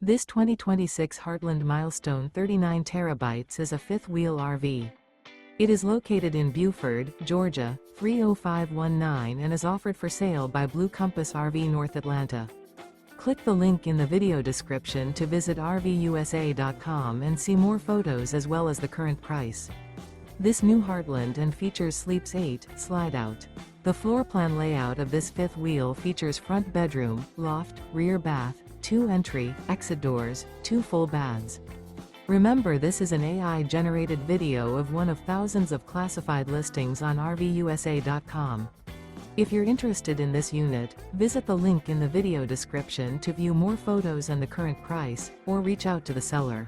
This 2026 Heartland Milestone 39 terabytes is a fifth-wheel RV. It is located in Buford, Georgia, 30519 and is offered for sale by Blue Compass RV North Atlanta. Click the link in the video description to visit RVUSA.com and see more photos as well as the current price. This new Heartland and features Sleeps 8, Slideout. The floor plan layout of this fifth wheel features front bedroom, loft, rear bath, 2 entry, exit doors, 2 full baths. Remember, this is an AI-generated video of one of thousands of classified listings on RVUSA.com. If you're interested in this unit, visit the link in the video description to view more photos and the current price, or reach out to the seller.